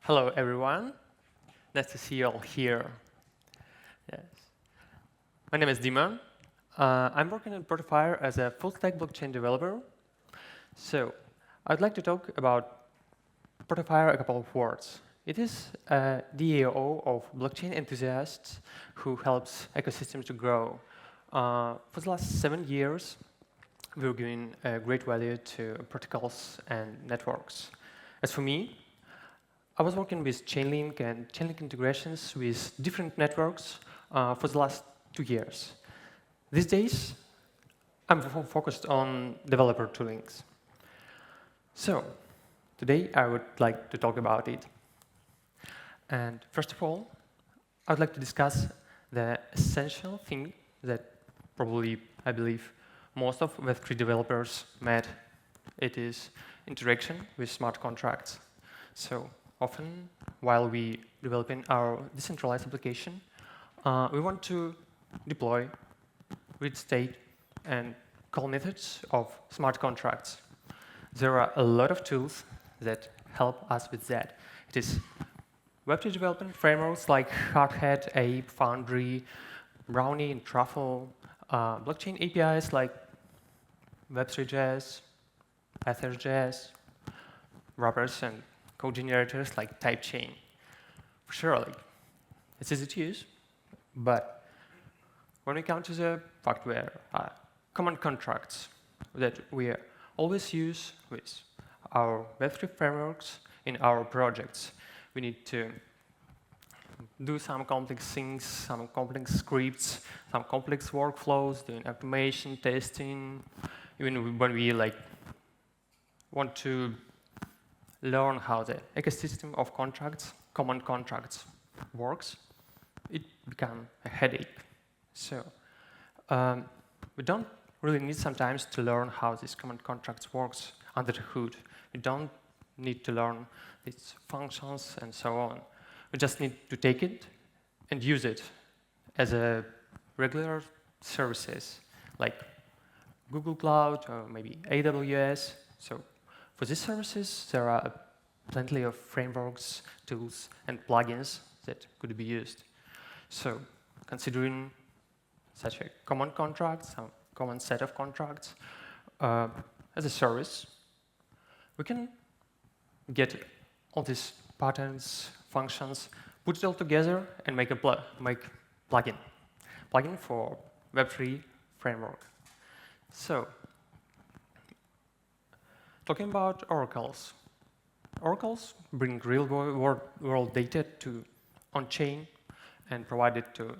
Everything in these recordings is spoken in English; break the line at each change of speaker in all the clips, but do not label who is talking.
Hello, everyone. Nice to see you all here. Yes. My name is Dima. I'm working at Portafire as a full-stack blockchain developer. So I'd like to talk about Portafire a couple of words. It is a DAO of blockchain enthusiasts who helps ecosystems to grow. For the last 7 years, we're giving great value to protocols and networks. As for me, I was working with Chainlink and Chainlink integrations with different networks for the last 2 years. These days, I'm focused on developer toolings. So today, I would like to talk about it. And first of all, I would like to discuss the essential thing that probably, I believe, most of Web3 developers met. It is interaction with smart contracts. So often, while we developing our decentralized application, we want to deploy, read state, and call methods of smart contracts. There are a lot of tools that help us with that. It is Web2 development frameworks like Hardhead, Ape, Foundry, Brownie, and Truffle, blockchain APIs like Web3.js, Ether.js, wrappers, and code generators like TypeChain. For sure, it's easy to use, but when we come to the fact where common contracts that we always use with our Web3 frameworks in our projects, we need to do some complex things, some complex scripts, some complex workflows, doing automation, testing. Even when we want to learn how the ecosystem of contracts, common contracts, works, it becomes a headache. So we don't really need sometimes to learn how these common contracts works under the hood. We don't need to learn its functions and so on. We just need to take it and use it as a regular services like Google Cloud or maybe AWS. So for these services, there are plenty of frameworks, tools, and plugins that could be used. So considering such a common contract, some common set of contracts, as a service, we can get all these patterns, functions, put it all together, and make a plugin for Web3 framework. So, talking about oracles. Oracles bring real-world data to on-chain and provide it to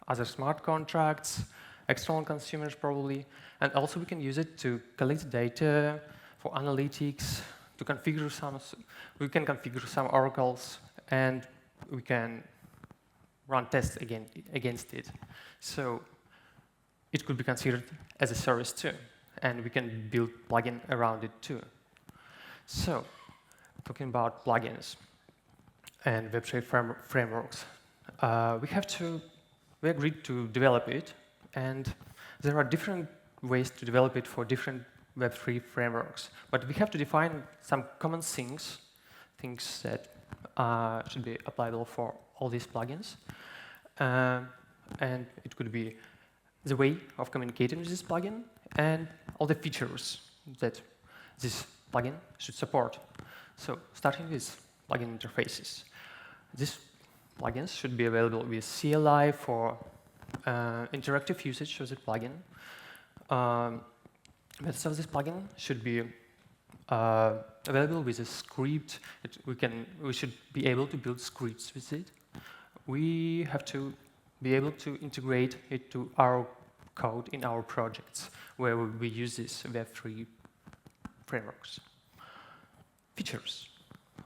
other smart contracts, external consumers probably, and also we can use it to collect data for analytics, to configure we can configure some oracles, and we can run tests against it. So it could be considered as a service too, and we can build plugin around it too. So talking about plugins and Web3 frameworks, we agreed to develop it, and there are different ways to develop it for different Web3 frameworks. But we have to define some common things that should be applicable for all these plugins. And it could be the way of communicating with this plugin and all the features that this plugin should support. So starting with plugin interfaces. These plugins should be available with CLI for interactive usage of the plugin. Methods of this plugin should be available with a script. We should be able to build scripts with it. We have to be able to integrate it to our code in our projects where we use these Web3 frameworks. Features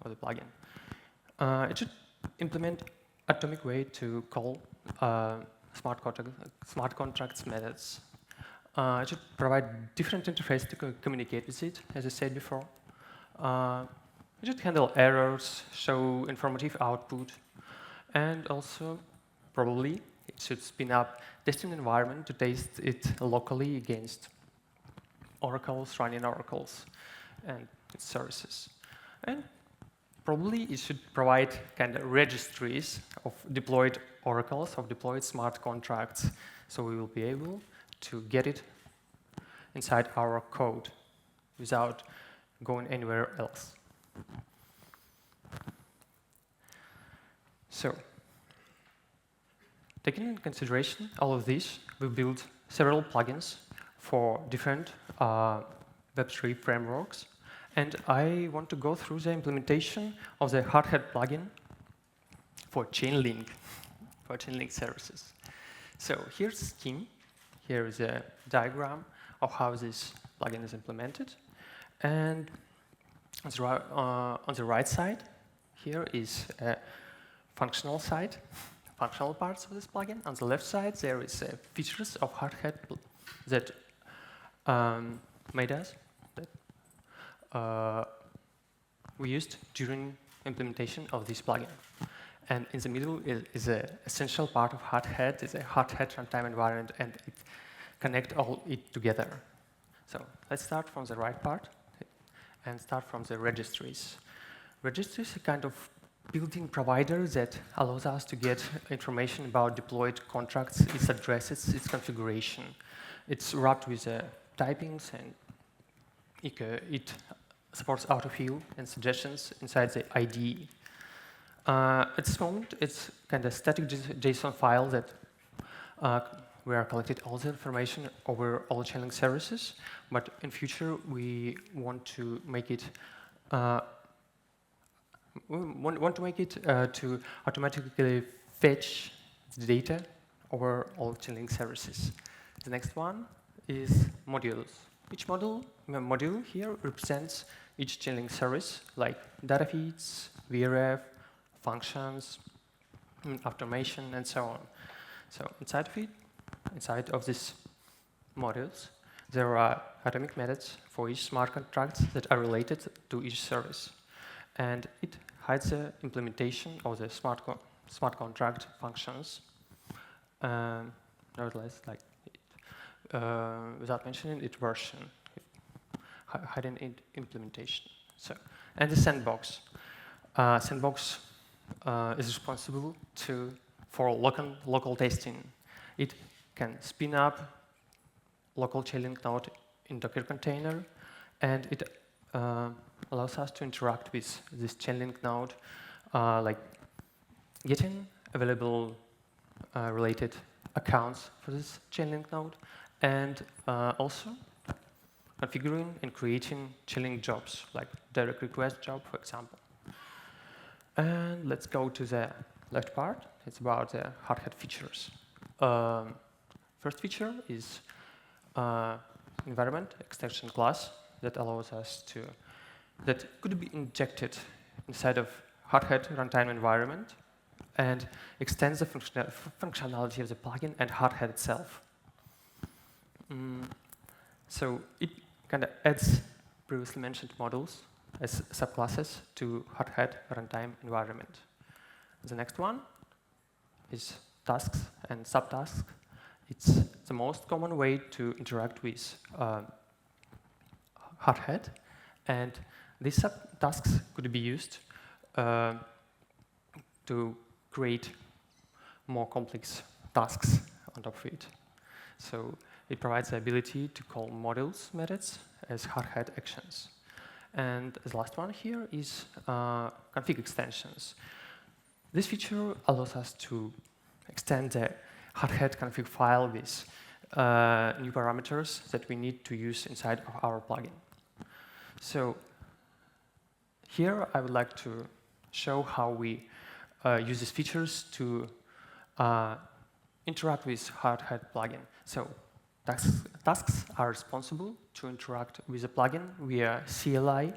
of the plugin. It should implement atomic way to call smart contracts methods. It should provide different interface to communicate with it, as I said before. It should handle errors, show informative output, and also probably it should spin up testing environment to test it locally against oracles, running oracles, and its services. And probably it should provide kind of registries of deployed oracles, of deployed smart contracts, so we will be able to get it inside our code without going anywhere else. So, taking into consideration all of this, we built several plugins for different Web3 frameworks. And I want to go through the implementation of the Hardhead plugin for Chainlink, services. So here's the scheme. Here is a diagram of how this plugin is implemented. And on the right side, here is a functional side, functional parts of this plugin. On the left side, there is features of Hardhead that made us, we used during implementation of this plugin. And in the middle is an essential part of Hardhead. It's a Hardhead runtime environment, and it connects all it together. So let's start from the right part and start from the registries. Registries are kind of built-in provider that allows us to get information about deployed contracts, its addresses, its configuration. It's wrapped with typings, and it supports autofill and suggestions inside the IDE. At this moment, it's kind of static JSON file that we are collected all the information over all Chainlink services, but in future we want to make it to automatically fetch the data over all Chainlink services. The next one is modules. Each module here represents each Chainlink service, like data feeds, VRF, functions, automation, and so on. So inside of these modules, there are atomic methods for each smart contract that are related to each service. And it hides the implementation of the smart contract functions. Nevertheless, like without mentioning its version, hidden implementation. So, and the sandbox. Sandbox is responsible for local testing. It can spin up local Chainlink node in Docker container, and it allows us to interact with this Chainlink node, like getting available related accounts for this Chainlink node, and also configuring and creating Chainlink jobs, like direct request job, for example. And let's go to the left part. It's about the Hardhead features. First feature is environment extension class that allows us to, that could be injected inside of Hardhead runtime environment and extends the functionality of the plugin and Hardhead itself. So it kind of adds previously mentioned models as subclasses to Hardhead runtime environment. The next one is tasks and subtasks. It's the most common way to interact with Hardhead, and these subtasks could be used to create more complex tasks on top of it. So it provides the ability to call modules methods as Hardhead actions. And the last one here is config extensions. This feature allows us to extend the Hardhead config file with new parameters that we need to use inside of our plugin. So here I would like to show how we use these features to interact with Hardhead plugin. So tasks are responsible to interact with the plugin via CLI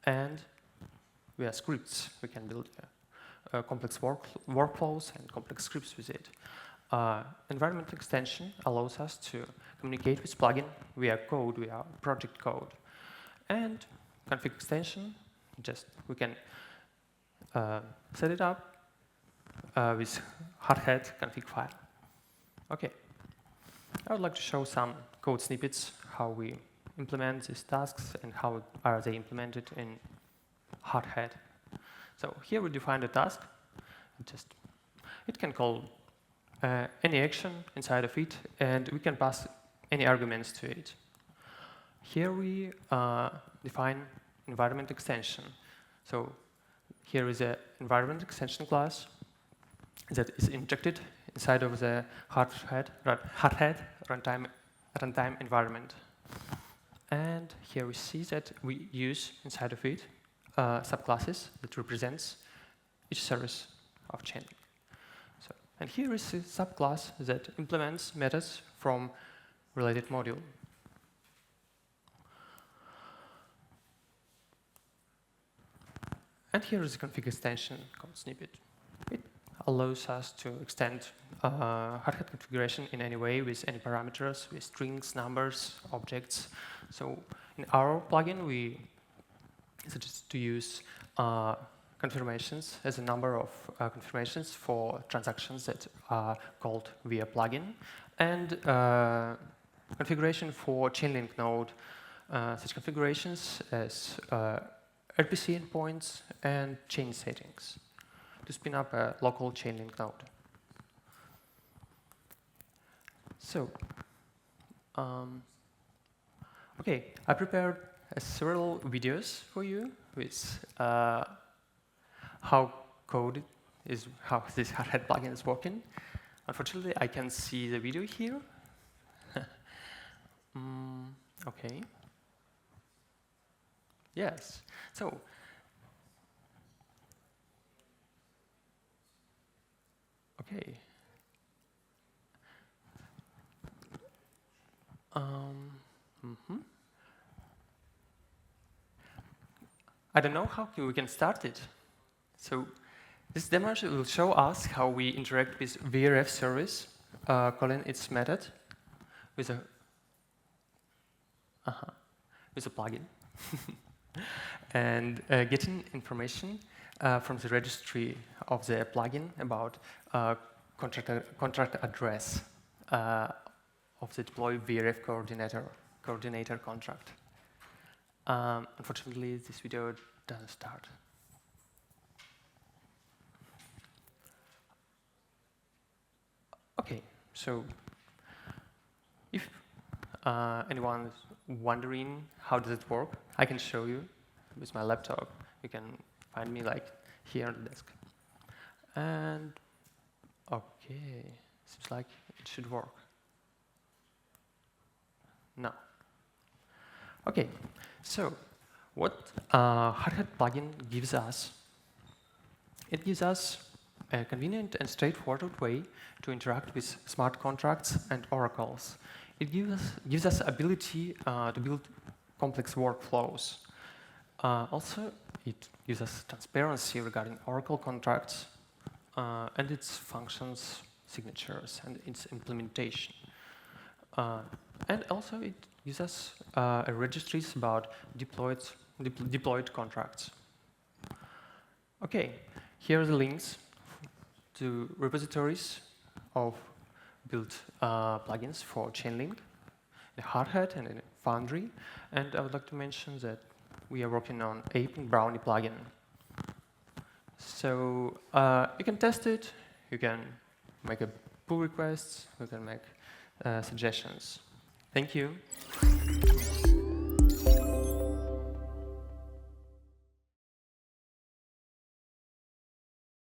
and via scripts. We can build complex workflows and complex scripts with it. Environment extension allows us to communicate with plugin via code, via project code. And config extension, we can set it up with Hardhead config file. Okay. I would like to show some code snippets, how we implement these tasks and how are they implemented in Hardhead. So here we define the task. It can call any action inside of it, and we can pass any arguments to it. Here we define environment extension. So here is an environment extension class that is injected inside of the Hardhead runtime environment. And here we see that we use inside of it subclasses that represents each service of Chainlink. So, and here is a subclass that implements methods from related module. And here is a config extension called snippet. It allows us to extend Hardhead configuration in any way with any parameters, with strings, numbers, objects. So in our plugin, we suggest to use confirmations as a number of confirmations for transactions that are called via plugin, and configuration for Chainlink node, such configurations as RPC endpoints and chain settings to spin up a local Chainlink node. So, okay, I prepared several videos for you with how this Hardhead plugin is working. Unfortunately, I can see the video here. Okay. Yes. So, okay. I don't know how we can start it. So this demo will show us how we interact with VRF service, calling its method with a plugin, and getting information from the registry of the plugin about contract address of the deploy VRF coordinator contract. Unfortunately, this video doesn't start. Okay, so if anyone is wondering how does it work, I can show you with my laptop. You can find me like here on the desk. And okay, seems like it should work. No. Okay, so what Hardhead plugin gives us? It gives us a convenient and straightforward way to interact with smart contracts and oracles. It gives us ability to build complex workflows. Also, it gives us transparency regarding Oracle contracts and its functions, signatures, and its implementation. And also, it gives us registries about deployed contracts. Okay, here are the links to repositories of built plugins for Chainlink, in Hardhead and in Foundry. And I would like to mention that we are working on Ape and Brownie plugin. So you can test it, you can make a pull requests, you can make suggestions. Thank you.